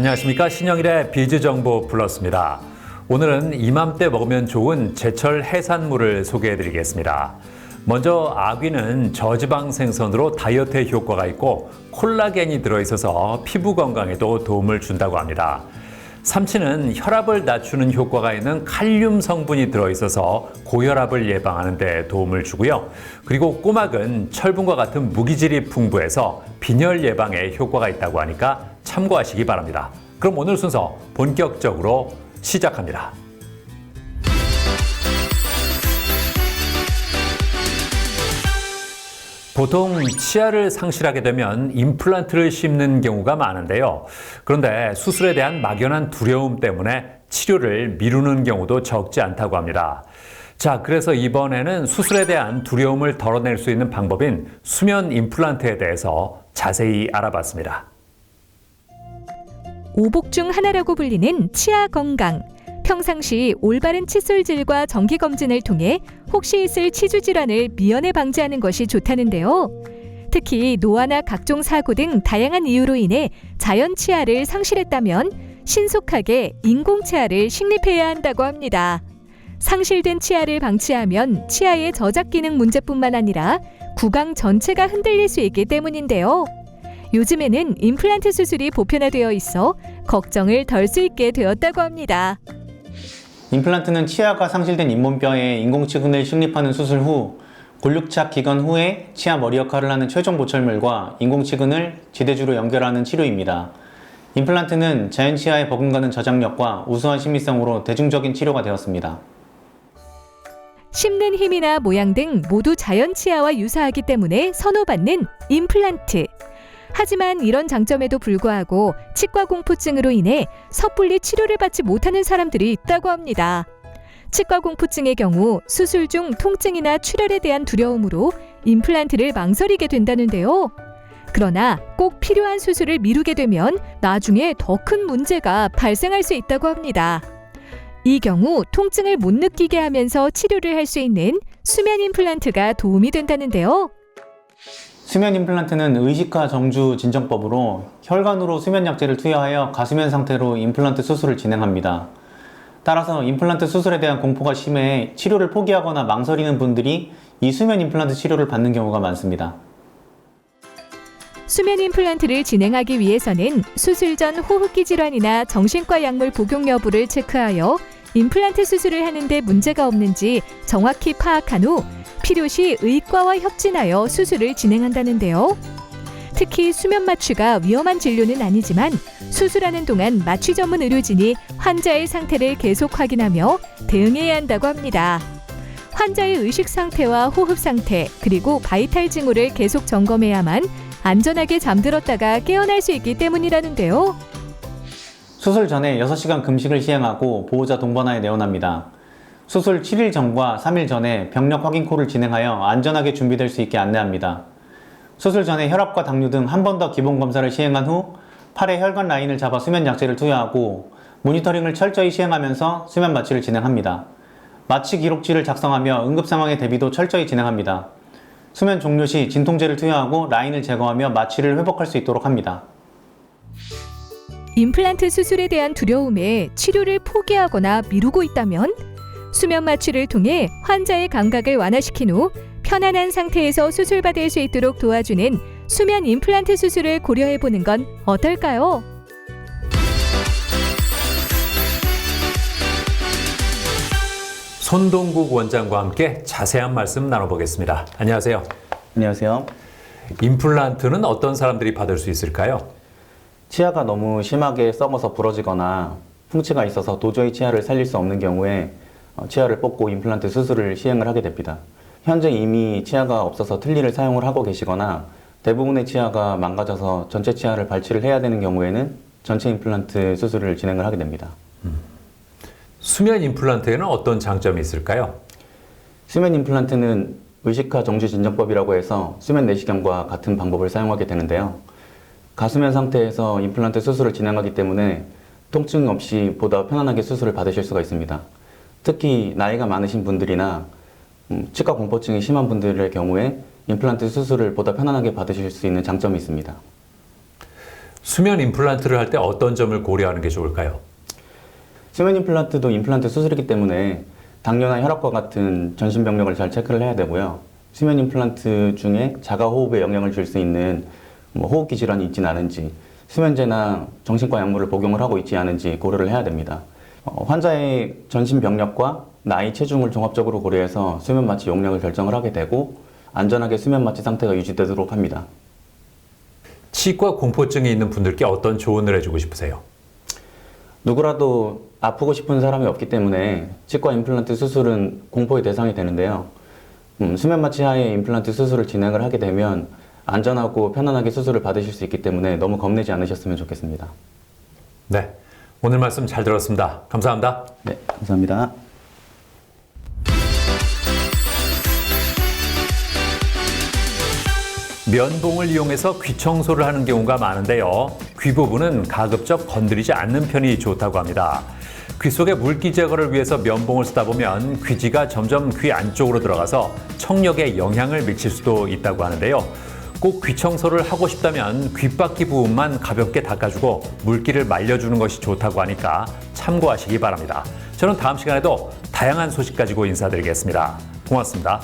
안녕하십니까. 신영일의 비즈정보 플러스입니다. 오늘은 이맘때 먹으면 좋은 제철 해산물을 소개해드리겠습니다. 먼저 아귀는 저지방 생선으로 다이어트에 효과가 있고 콜라겐이 들어있어서 피부 건강에도 도움을 준다고 합니다. 삼치는 혈압을 낮추는 효과가 있는 칼륨 성분이 들어있어서 고혈압을 예방하는 데 도움을 주고요. 그리고 꼬막은 철분과 같은 무기질이 풍부해서 빈혈 예방에 효과가 있다고 하니까 참고하시기 바랍니다. 그럼 오늘 순서 본격적으로 시작합니다. 보통 치아를 상실하게 되면 임플란트를 심는 경우가 많은데요. 그런데 수술에 대한 막연한 두려움 때문에 치료를 미루는 경우도 적지 않다고 합니다. 자, 그래서 이번에는 수술에 대한 두려움을 덜어낼 수 있는 방법인 수면 임플란트에 대해서 자세히 알아봤습니다. 오복 중 하나라고 불리는 치아 건강. 평상시 올바른 칫솔질과 정기검진을 통해 혹시 있을 치주 질환을 미연에 방지하는 것이 좋다는데요. 특히 노화나 각종 사고 등 다양한 이유로 인해 자연 치아를 상실했다면 신속하게 인공 치아를 식립해야 한다고 합니다. 상실된 치아를 방치하면 치아의 저작 기능 문제뿐만 아니라 구강 전체가 흔들릴 수 있기 때문인데요. 요즘에는 임플란트 수술이 보편화되어 있어 걱정을 덜 수 있게 되었다고 합니다. 임플란트는 치아가 상실된 잇몸뼈에 인공치근을 식립하는 수술 후 골육착 기간 후에 치아 머리 역할을 하는 최종 보철물과 인공치근을 지대주로 연결하는 치료입니다. 임플란트는 자연 치아에 버금가는 저장력과 우수한 심미성으로 대중적인 치료가 되었습니다. 씹는 힘이나 모양 등 모두 자연 치아와 유사하기 때문에 선호받는 임플란트. 하지만 이런 장점에도 불구하고 치과 공포증으로 인해 섣불리 치료를 받지 못하는 사람들이 있다고 합니다. 치과 공포증의 경우 수술 중 통증이나 출혈에 대한 두려움으로 임플란트를 망설이게 된다는데요. 그러나 꼭 필요한 수술을 미루게 되면 나중에 더 큰 문제가 발생할 수 있다고 합니다. 이 경우 통증을 못 느끼게 하면서 치료를 할 수 있는 수면 임플란트가 도움이 된다는데요. 수면 임플란트는 의식화 정주 진정법으로 혈관으로 수면 약제를 투여하여 가수면 상태로 임플란트 수술을 진행합니다. 따라서 임플란트 수술에 대한 공포가 심해 치료를 포기하거나 망설이는 분들이 이 수면 임플란트 치료를 받는 경우가 많습니다. 수면 임플란트를 진행하기 위해서는 수술 전 호흡기 질환이나 정신과 약물 복용 여부를 체크하여 임플란트 수술을 하는데 문제가 없는지 정확히 파악한 후 필요시 의과와 협진하여 수술을 진행한다는데요. 특히 수면 마취가 위험한 진료는 아니지만 수술하는 동안 마취 전문 의료진이 환자의 상태를 계속 확인하며 대응해야 한다고 합니다. 환자의 의식 상태와 호흡 상태 그리고 바이탈 징후를 계속 점검해야만 안전하게 잠들었다가 깨어날 수 있기 때문이라는데요. 수술 전에 6시간 금식을 시행하고 보호자 동반하에 내원합니다. 수술 7일 전과 3일 전에 병력 확인콜을 진행하여 안전하게 준비될 수 있게 안내합니다. 수술 전에 혈압과 당뇨 등 한 번 더 기본 검사를 시행한 후 팔에 혈관 라인을 잡아 수면 약제를 투여하고 모니터링을 철저히 시행하면서 수면 마취를 진행합니다. 마취 기록지를 작성하며 응급 상황의 대비도 철저히 진행합니다. 수면 종료 시 진통제를 투여하고 라인을 제거하며 마취를 회복할 수 있도록 합니다. 임플란트 수술에 대한 두려움에 치료를 포기하거나 미루고 있다면 수면 마취를 통해 환자의 감각을 완화시킨 후 편안한 상태에서 수술받을 수 있도록 도와주는 수면 임플란트 수술을 고려해보는 건 어떨까요? 손동국 원장과 함께 자세한 말씀 나눠보겠습니다. 안녕하세요. 안녕하세요. 임플란트는 어떤 사람들이 받을 수 있을까요? 치아가 너무 심하게 썩어서 부러지거나 풍치가 있어서 도저히 치아를 살릴 수 없는 경우에 치아를 뽑고 임플란트 수술을 시행을 하게 됩니다. 현재 이미 치아가 없어서 틀니를 사용을 하고 계시거나 대부분의 치아가 망가져서 전체 치아를 발치를 해야 되는 경우에는 전체 임플란트 수술을 진행을 하게 됩니다. 수면 임플란트에는 어떤 장점이 있을까요? 수면 임플란트는 의식화 정주 진정법이라고 해서 수면 내시경과 같은 방법을 사용하게 되는데요. 가수면 상태에서 임플란트 수술을 진행하기 때문에 통증 없이 보다 편안하게 수술을 받으실 수가 있습니다. 특히 나이가 많으신 분들이나 치과 공포증이 심한 분들의 경우에 임플란트 수술을 보다 편안하게 받으실 수 있는 장점이 있습니다. 수면 임플란트를 할 때 어떤 점을 고려하는 게 좋을까요? 수면 임플란트도 임플란트 수술이기 때문에 당뇨나 혈압과 같은 전신병력을 잘 체크를 해야 되고요. 수면 임플란트 중에 자가 호흡에 영향을 줄 수 있는 호흡기 질환이 있지는 않은지, 수면제나 정신과 약물을 복용을 하고 있지 않은지 고려를 해야 됩니다. 환자의 전신병력과 나이, 체중을 종합적으로 고려해서 수면 마취 용량을 결정을 하게 되고 안전하게 수면 마취 상태가 유지되도록 합니다. 치과 공포증이 있는 분들께 어떤 조언을 해주고 싶으세요? 누구라도 아프고 싶은 사람이 없기 때문에 치과 임플란트 수술은 공포의 대상이 되는데요. 수면 마취 하에 임플란트 수술을 진행을 하게 되면 안전하고 편안하게 수술을 받으실 수 있기 때문에 너무 겁내지 않으셨으면 좋겠습니다. 네, 오늘 말씀 잘 들었습니다. 감사합니다. 네, 감사합니다. 면봉을 이용해서 귀 청소를 하는 경우가 많은데요. 귀 부분은 가급적 건드리지 않는 편이 좋다고 합니다. 귀 속의 물기 제거를 위해서 면봉을 쓰다 보면 귀지가 점점 귀 안쪽으로 들어가서 청력에 영향을 미칠 수도 있다고 하는데요. 꼭 귀 청소를 하고 싶다면 귓바퀴 부분만 가볍게 닦아주고 물기를 말려주는 것이 좋다고 하니까 참고하시기 바랍니다. 저는 다음 시간에도 다양한 소식 가지고 인사드리겠습니다. 고맙습니다.